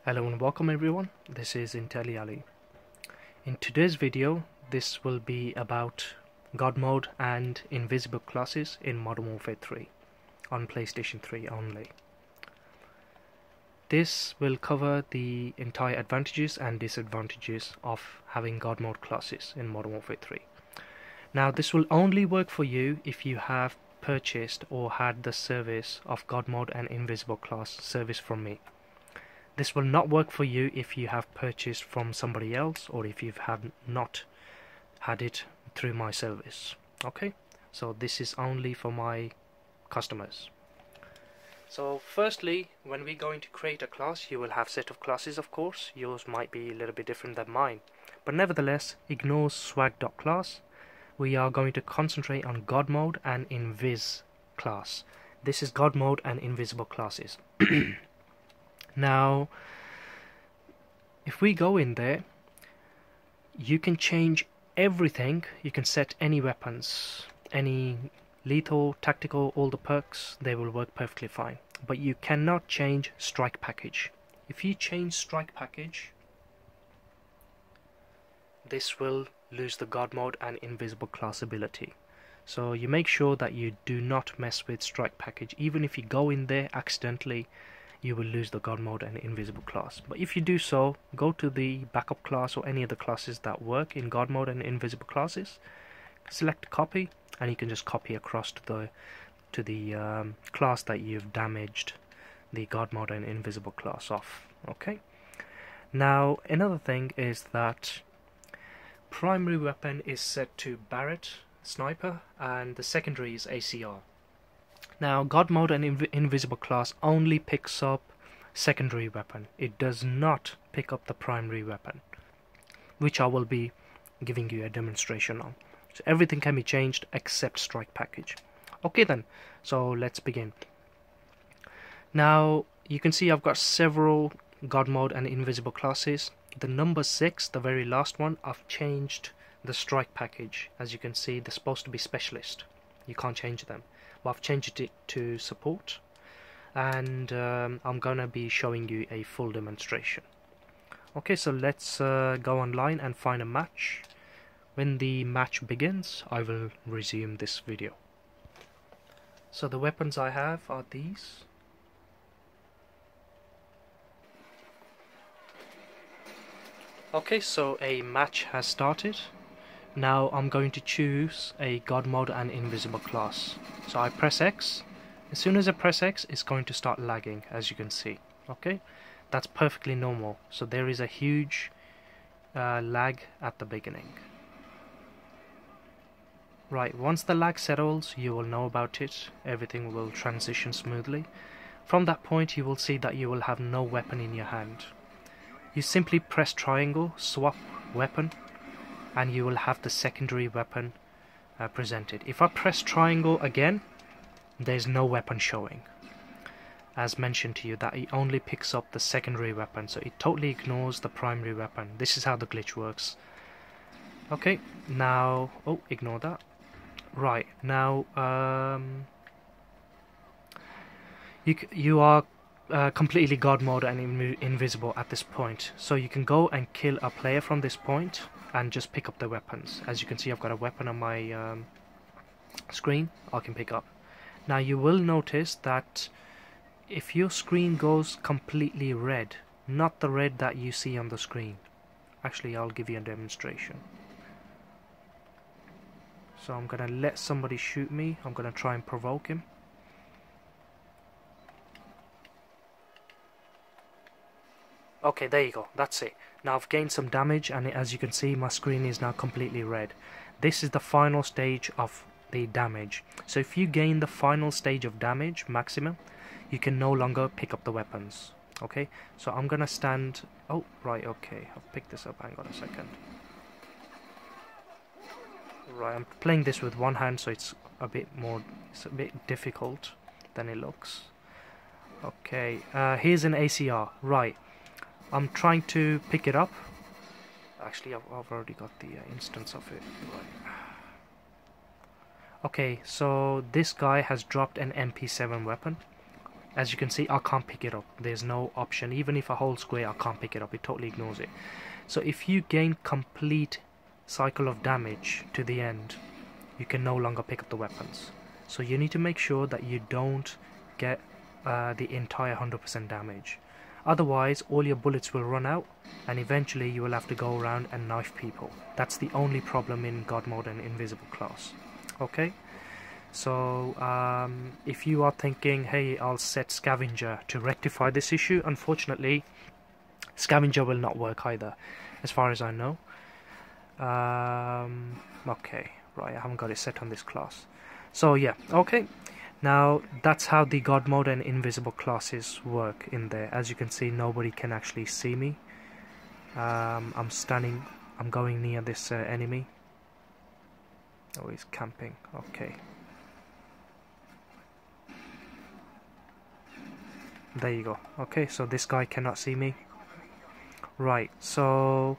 Hello and welcome everyone, this is IntelliAli. In today's video, this will be about God mode and invisible classes in Modern Warfare 3 on PlayStation 3 only. This will cover the entire advantages and disadvantages of having God mode classes in Modern Warfare 3. Now this will only work for you if you have purchased or had the service of God mode and invisible class service from me. This will not work for you if you have purchased from somebody else or if you have not had it through my service. Okay, so this is only for my customers. So firstly, when we're going to create a class, you will have a set of classes, of course. Yours might be a little bit different than mine, but nevertheless, ignore swag.class. We are going to concentrate on God mode and invis class. This is God mode and invisible classes. Now, if we go in there, you can change everything. You can set any weapons, any lethal, tactical, all the perks, they will work perfectly fine. But you cannot change strike package. If you change strike package, this will lose the God mode and invisible class ability. So you make sure that you do not mess with strike package. Even if you go in there accidentally, you will lose the God mode and invisible class. But if you do so, go to the backup class or any of the classes that work in God mode and invisible classes, select copy, and you can just copy across to the class that you've damaged the God mode and invisible class off. Okay. Now another thing is that primary weapon is set to Barrett sniper and the secondary is ACR. Now God mode and invisible class only picks up secondary weapon. It does not pick up the primary weapon, which I will be giving you a demonstration on. So everything can be changed except strike package. Okay then, so let's begin. Now you can see I've got several God mode and invisible classes. The number 6, the very last one, I've changed the strike package. As you can see, they're supposed to be specialist. You can't change them. But I've changed it to support, and I'm gonna be showing you a full demonstration. Okay, so let's go online and find a match. When the match begins, I will resume this video. So the weapons I have are these. Okay, so a match has started. Now I'm going to choose a God mode and invisible class. So I press X. As soon as I press X, it's going to start lagging, as you can see. Okay, that's perfectly normal. So there is a huge lag at the beginning. Right, once the lag settles, you will know about it. Everything will transition smoothly. From that point, you will see that you will have no weapon in your hand. You simply press triangle, swap weapon, and you will have the secondary weapon presented. If I press triangle again, there's no weapon showing. As mentioned to you, that it only picks up the secondary weapon, so it totally ignores the primary weapon. This is how the glitch works. Okay, now, oh, ignore that. Right, now you are completely God mode and invisible at this point, so you can go and kill a player from this point and just pick up the weapons. As you can see, I've got a weapon on my screen I can pick up. Now you will notice that if your screen goes completely red, not the red that you see on the screen. Actually, I'll give you a demonstration. So I'm gonna let somebody shoot me. I'm gonna try and provoke him. Okay, there you go, that's it. Now I've gained some damage, and as you can see, my screen is now completely red. This is the final stage of the damage. So if you gain the final stage of damage, maximum, you can no longer pick up the weapons. Okay, so I'm gonna stand... Oh, right, okay, I've picked this up, hang on a second. Right, I'm playing this with one hand, so it's a bit difficult than it looks. Okay, here's an ACR, right. I'm trying to pick it up. Actually, I've already got the instance of it. Right. Okay, so this guy has dropped an MP7 weapon. As you can see, I can't pick it up. There's no option. Even if I hold square, I can't pick it up. It totally ignores it. So if you gain complete cycle of damage to the end, you can no longer pick up the weapons. So you need to make sure that you don't get the entire 100% damage. Otherwise, all your bullets will run out, and eventually you will have to go around and knife people. That's the only problem in God mode and invisible class. Okay? So if you are thinking, hey, I'll set scavenger to rectify this issue, unfortunately scavenger will not work either, as far as I know. Okay, right, I haven't got it set on this class. So yeah, okay, now that's how the God mode and invisible classes work in there. As you can see, nobody can actually see me. I'm going near this enemy. Oh, he's camping. Okay, there you go. Okay, so this guy cannot see me. Right, so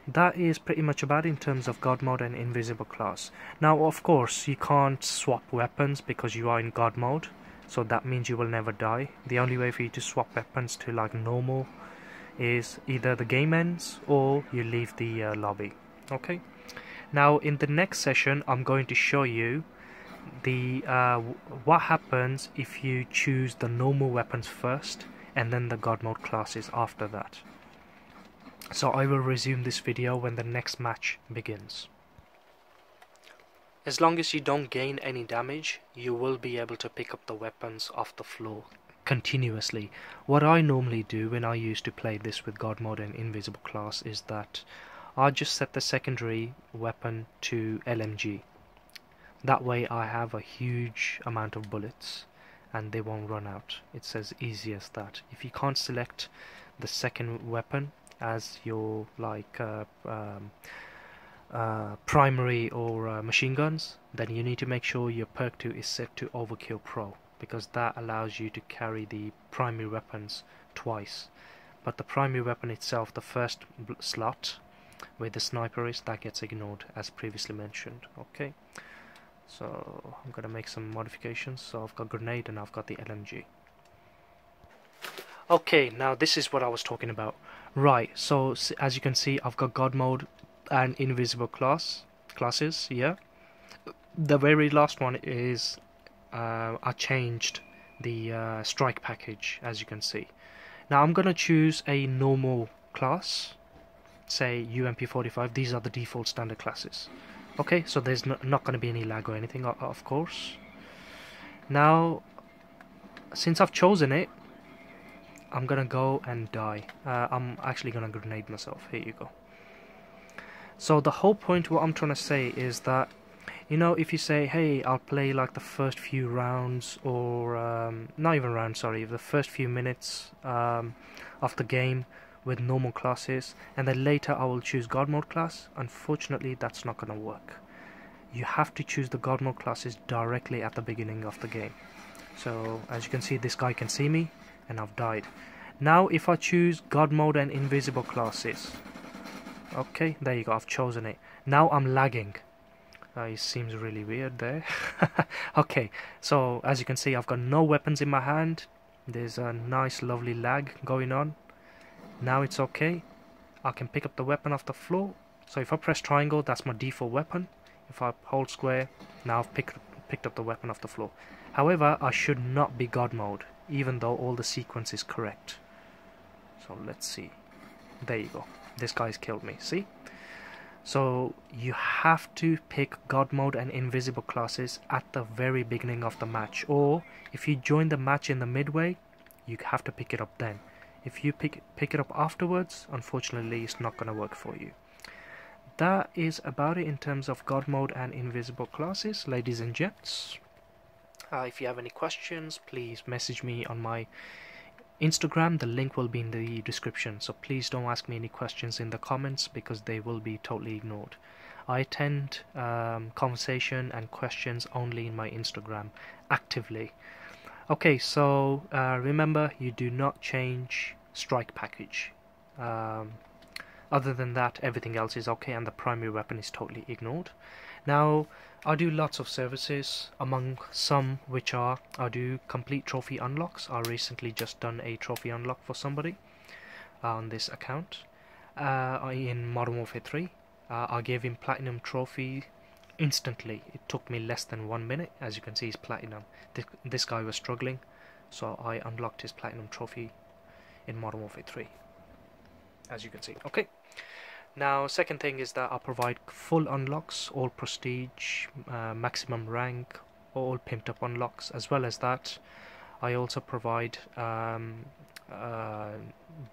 that is pretty much about it in terms of God mode and invisible class. Now, of course, you can't swap weapons because you are in God mode, so that means you will never die. The only way for you to swap weapons to like normal is either the game ends or you leave the lobby. Okay, now in the next session I'm going to show you the what happens if you choose the normal weapons first and then the God mode classes after that. So I will resume this video when the next match begins. As long as you don't gain any damage, you will be able to pick up the weapons off the floor continuously. What I normally do when I used to play this with God mode and invisible class is that I just set the secondary weapon to LMG. That way I have a huge amount of bullets and they won't run out. It's as easy as that. If you can't select the second weapon as your like primary or machine guns, then you need to make sure your perk 2 is set to Overkill Pro, because that allows you to carry the primary weapons twice. But the primary weapon itself, the first slot where the sniper is, that gets ignored as previously mentioned. Okay, so I'm gonna make some modifications. So I've got grenade and I've got the LMG. Okay, now this is what I was talking about. Right, so as you can see, I've got God mode and invisible classes. Yeah, the very last one is I changed the strike package, as you can see. Now I'm gonna choose a normal class, say UMP45. These are the default standard classes. Okay, so there's not going to be any lag or anything, of course. Now, since I've chosen it, I'm gonna go and die. I'm actually gonna grenade myself. Here you go. So the whole point, what I'm trying to say is that, you know, if you say, hey, I'll play like the first few rounds, or not even rounds, sorry, the first few minutes of the game with normal classes, and then later I will choose God mode class, unfortunately that's not gonna work. You have to choose the God mode classes directly at the beginning of the game. So as you can see, this guy can see me and I've died. Now if I choose God mode and invisible classes, okay, there you go, I've chosen it. Now I'm lagging. It seems really weird there. Okay, so as you can see, I've got no weapons in my hand. There's a nice lovely lag going on. Now it's okay. I can pick up the weapon off the floor. So if I press triangle, that's my default weapon. If I hold square, now I've picked up the weapon off the floor. However, I should not be God mode, even though all the sequence is correct. So let's see. There you go. This guy's killed me, see? So you have to pick God mode and invisible classes at the very beginning of the match, or if you join the match in the midway, you have to pick it up then. If you pick it up afterwards, unfortunately it's not going to work for you. That is about it in terms of God mode and invisible classes, ladies and gents. If you have any questions, please message me on my Instagram. The link will be in the description, so please don't ask me any questions in the comments because they will be totally ignored. I attend conversation and questions only in my Instagram actively. Okay, so remember, you do not change strike package. Other than that, everything else is okay, and the primary weapon is totally ignored. Now, I do lots of services, among some which are I do complete trophy unlocks. I recently just done a trophy unlock for somebody on this account in Modern Warfare 3. I gave him platinum trophy instantly. It took me less than 1 minute. As you can see, he's platinum. This guy was struggling, so I unlocked his platinum trophy in Modern Warfare 3, as you can see. Okay. Now, second thing is that I provide full unlocks, all prestige, maximum rank, all pimped up unlocks. As well as that, I also provide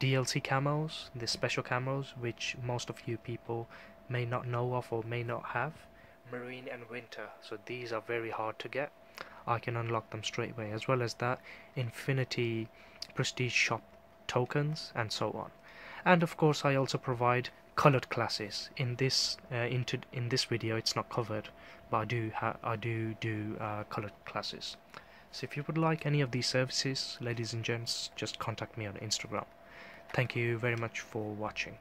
DLC camos, the special camos, which most of you people may not know of or may not have. Marine and Winter, so these are very hard to get. I can unlock them straight away. As well as that, Infinity Prestige Shop tokens and so on. And of course, I also provide colored classes. In this video, it's not covered, but I do colored classes. So if you would like any of these services, ladies and gents, just contact me on Instagram. Thank you very much for watching.